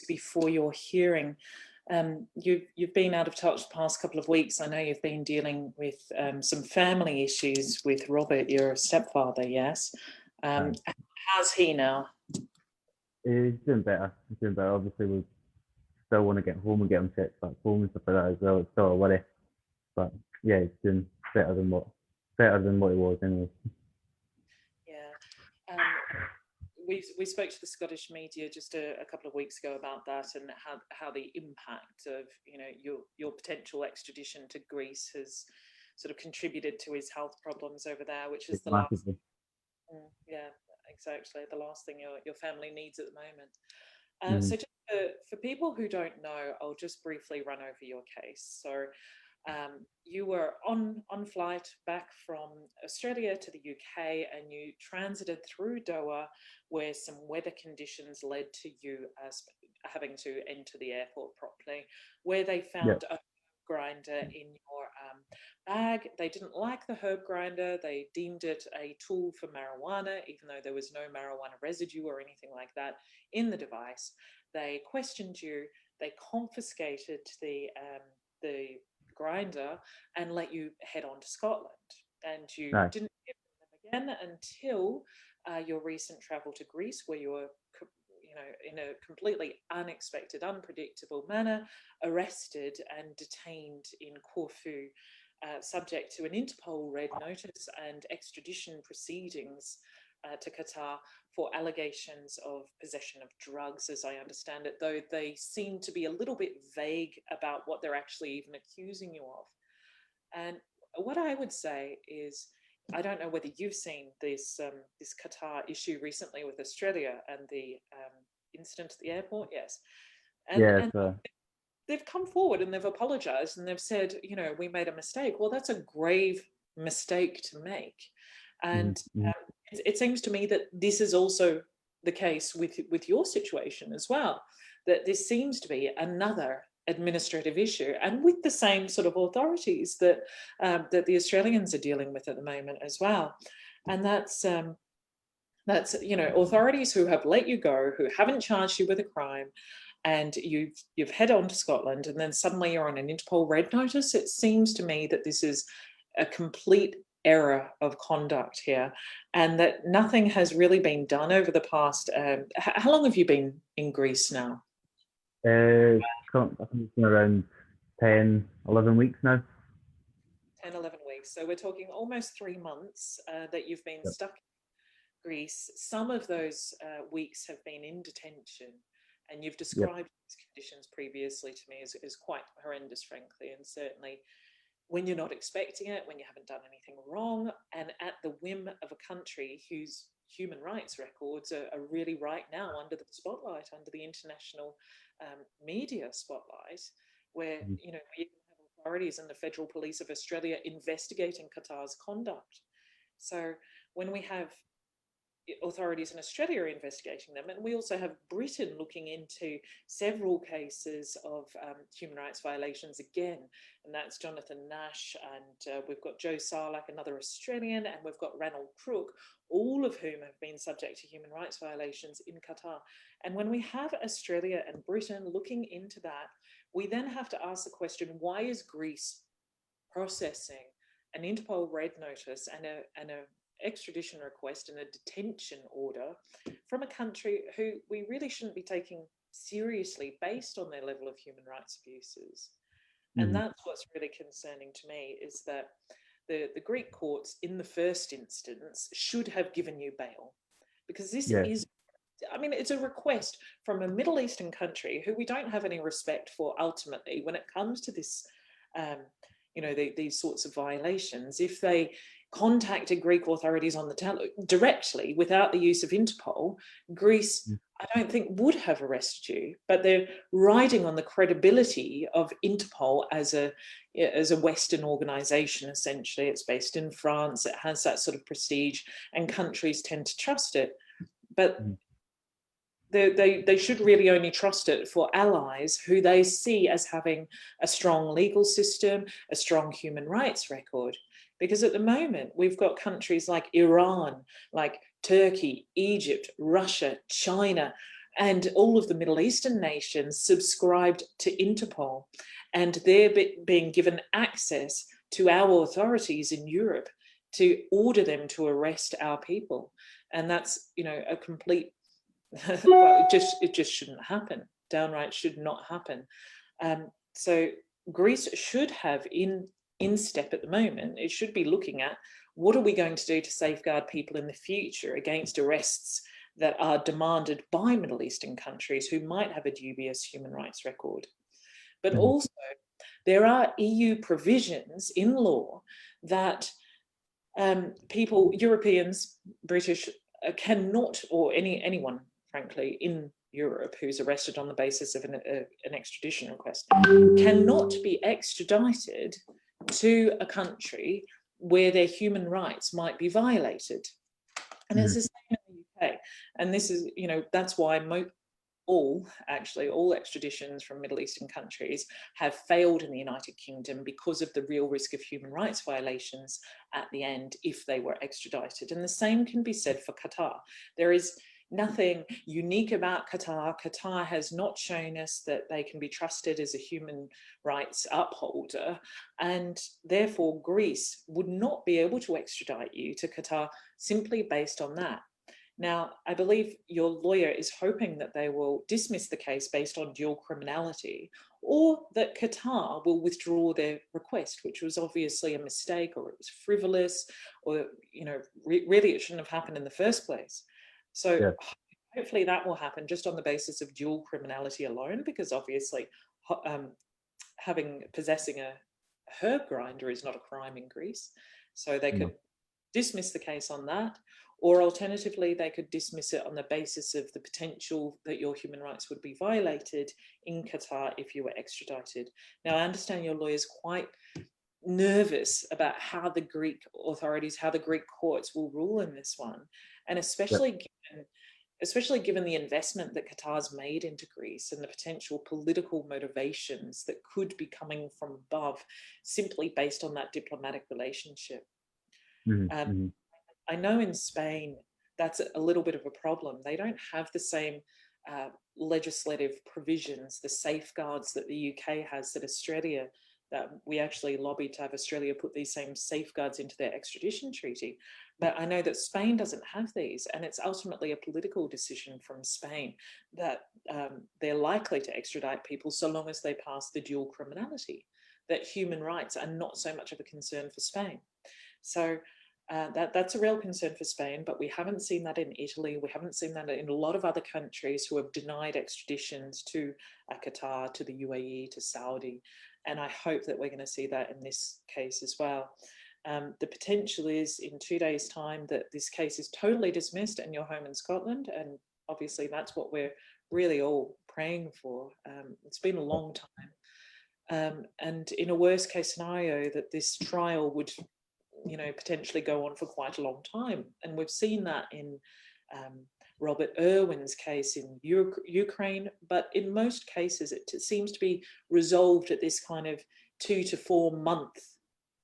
before your hearing. You've been out of touch the past couple of weeks. I know you've been dealing with some family issues with Robert, your stepfather, yes? How's he now? He's doing better. Obviously, we still want to get home and get him checked back home and stuff like that as well. It's still a worry. But yeah, he's doing better than what he was anyway. Yeah. We spoke to the Scottish media just a couple of weeks ago about that, and how the impact of your potential extradition to Greece has sort of contributed to his health problems over there, which is yeah, exactly, the last thing your family needs at the moment. So just for people who don't know, I'll just briefly run over your case. So you were on flight back from Australia to the UK, and you transited through Doha, where some weather conditions led to you having to enter the airport properly, where they found a grinder in your bag. They didn't like the herb grinder. They deemed it a tool for marijuana, even though there was no marijuana residue or anything like that in the device. They questioned you. They confiscated the grinder and let you head on to Scotland. And you didn't hear from them again until your recent travel to Greece, where you were, in a completely unexpected, unpredictable manner, arrested and detained in Corfu, subject to an Interpol Red Notice and extradition proceedings to Qatar for allegations of possession of drugs, as I understand it, though they seem to be a little bit vague about what they're actually even accusing you of. And what I would say is, I don't know whether you've seen this Qatar issue recently with Australia and the incident at the airport. Yes. And they've come forward and they've apologized and they've said, we made a mistake. Well, that's a grave mistake to make. And it seems to me that this is also the case with your situation as well, that this seems to be another administrative issue, and with the same sort of authorities that the Australians are dealing with at the moment as well. And that's authorities who have let you go, who haven't charged you with a crime, and you've head on to Scotland, and then suddenly you're on an Interpol Red Notice. It seems to me that this is a complete error of conduct here, and that nothing has really been done over the past. How long have you been in Greece now? I think it's been around 10, 11 weeks now. 10, 11 weeks. So we're talking almost 3 months that you've been stuck in Greece. Some of those weeks have been in detention, and you've described these conditions previously to me as quite horrendous, frankly, and certainly when you're not expecting it, when you haven't done anything wrong, and at the whim of a country whose human rights records are really right now under the spotlight, under the international media spotlight, where we even have authorities and the Federal Police of Australia investigating Qatar's conduct. So when we have authorities in Australia investigating them, and we also have Britain looking into several cases of human rights violations again, and that's Jonathan Nash, and we've got Joe Sarlach, another Australian, and we've got Ranald Crook, all of whom have been subject to human rights violations in Qatar. And when we have Australia and Britain looking into that, we then have to ask the question, why is Greece processing an Interpol Red Notice and a extradition request and a detention order from a country who we really shouldn't be taking seriously based on their level of human rights abuses? And that's what's really concerning to me, is that the Greek courts in the first instance should have given you bail, because this is, it's a request from a Middle Eastern country who we don't have any respect for ultimately when it comes to this, these sorts of violations. If they contacted Greek authorities on the directly without the use of Interpol, Greece, I don't think, would have arrested you. But they're riding on the credibility of Interpol as a Western organization. Essentially, it's based in France. It has that sort of prestige, and countries tend to trust it. But they should really only trust it for allies who they see as having a strong legal system, a strong human rights record. Because at the moment, we've got countries like Iran, like Turkey, Egypt, Russia, China, and all of the Middle Eastern nations subscribed to Interpol, and they're being given access to our authorities in Europe to order them to arrest our people. And that's, a complete, well, it just shouldn't happen. Downright should not happen. So Greece should have in step at the moment, it should be looking at what are we going to do to safeguard people in the future against arrests that are demanded by Middle Eastern countries who might have a dubious human rights record. But also, there are EU provisions in law that people, Europeans, British, cannot, or anyone, frankly, in Europe who's arrested on the basis of an extradition request, cannot be extradited to a country where their human rights might be violated. And it's the same in the UK. And this is, that's why all extraditions from Middle Eastern countries have failed in the United Kingdom, because of the real risk of human rights violations at the end if they were extradited. And the same can be said for Qatar. There is nothing unique about Qatar. Qatar has not shown us that they can be trusted as a human rights upholder, and therefore Greece would not be able to extradite you to Qatar simply based on that. Now, I believe your lawyer is hoping that they will dismiss the case based on dual criminality, or that Qatar will withdraw their request, which was obviously a mistake, or it was frivolous, or, really it shouldn't have happened in the first place. So hopefully that will happen just on the basis of dual criminality alone, because obviously possessing a herb grinder is not a crime in Greece. So they could dismiss the case on that, or alternatively, they could dismiss it on the basis of the potential that your human rights would be violated in Qatar if you were extradited. Now, I understand your lawyer's quite nervous about how the Greek authorities, how the Greek courts will rule in this one, and especially given the investment that Qatar's made into Greece and the potential political motivations that could be coming from above simply based on that diplomatic relationship. I know in Spain, that's a little bit of a problem. They don't have the same legislative provisions, the safeguards that the UK has, that Australia, that we actually lobbied to have Australia put these same safeguards into their extradition treaty. But I know that Spain doesn't have these, and it's ultimately a political decision from Spain that they're likely to extradite people so long as they pass the dual criminality, that human rights are not so much of a concern for Spain. So that's a real concern for Spain, but we haven't seen that in Italy. We haven't seen that in a lot of other countries who have denied extraditions to Qatar, to the UAE, to Saudi. And I hope that we're going to see that in this case as well. The potential is in 2 days' time that this case is totally dismissed and you're home in Scotland. And obviously that's what we're really all praying for. It's been a long time. And in a worst case scenario, that this trial would potentially go on for quite a long time. And we've seen that in Robert Irwin's case in Ukraine, but in most cases it seems to be resolved at this kind of 2 to 4 month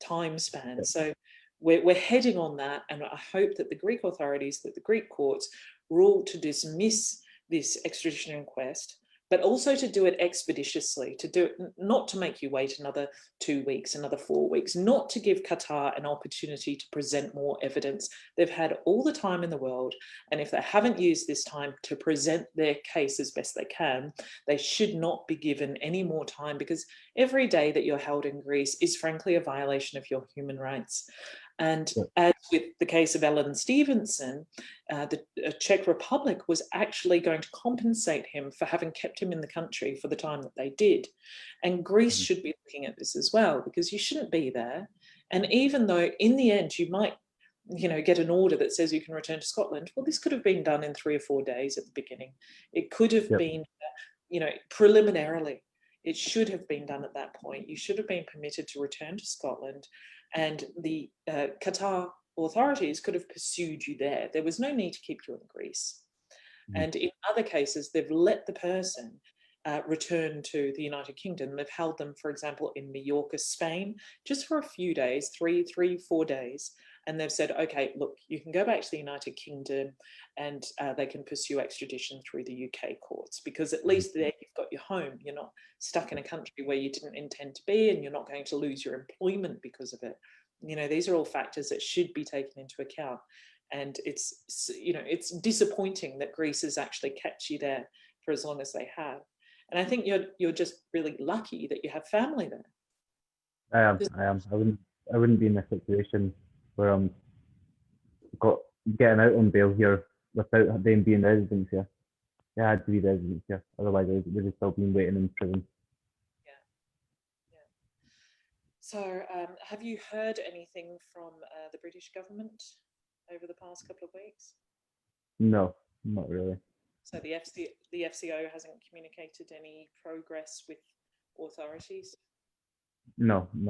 time span. So we're heading on that, and I hope that the Greek authorities, that the Greek courts rule to dismiss this extradition request, but also to do it expeditiously, to do it, not to make you wait another 2 weeks, another 4 weeks, not to give Qatar an opportunity to present more evidence. They've had all the time in the world, and if they haven't used this time to present their case as best they can, they should not be given any more time, because every day that you're held in Greece is frankly a violation of your human rights. And as with the case of Ellen Stevenson, the Czech Republic was actually going to compensate him for having kept him in the country for the time that they did. And Greece should be looking at this as well, because you shouldn't be there. And even though in the end you might, get an order that says you can return to Scotland, well, this could have been done in 3 or 4 days at the beginning. It could have been, preliminarily. It should have been done at that point. You should have been permitted to return to Scotland, and the Qatar authorities could have pursued you there. There was no need to keep you in Greece. And in other cases, they've let the person return to the United Kingdom. They've held them, for example, in Mallorca, Spain, just for a few days, 3, 4 days, and they've said, okay, look, you can go back to the United Kingdom, and they can pursue extradition through the UK courts, because at least there you've got your home. You're not stuck in a country where you didn't intend to be, and you're not going to lose your employment because of it. You know, these are all factors that should be taken into account. And it's, you know, it's disappointing that Greece has actually kept you there for as long as they have. And I think you're just really lucky that you have family there. I am. I wouldn't be in a situation where I'm getting out on bail here without them being residents here. They had to be residents here, otherwise I would have still been waiting in prison. Yeah. So, have you heard anything from the British government over the past couple of weeks? No, not really. So the FCO hasn't communicated any progress with authorities? No,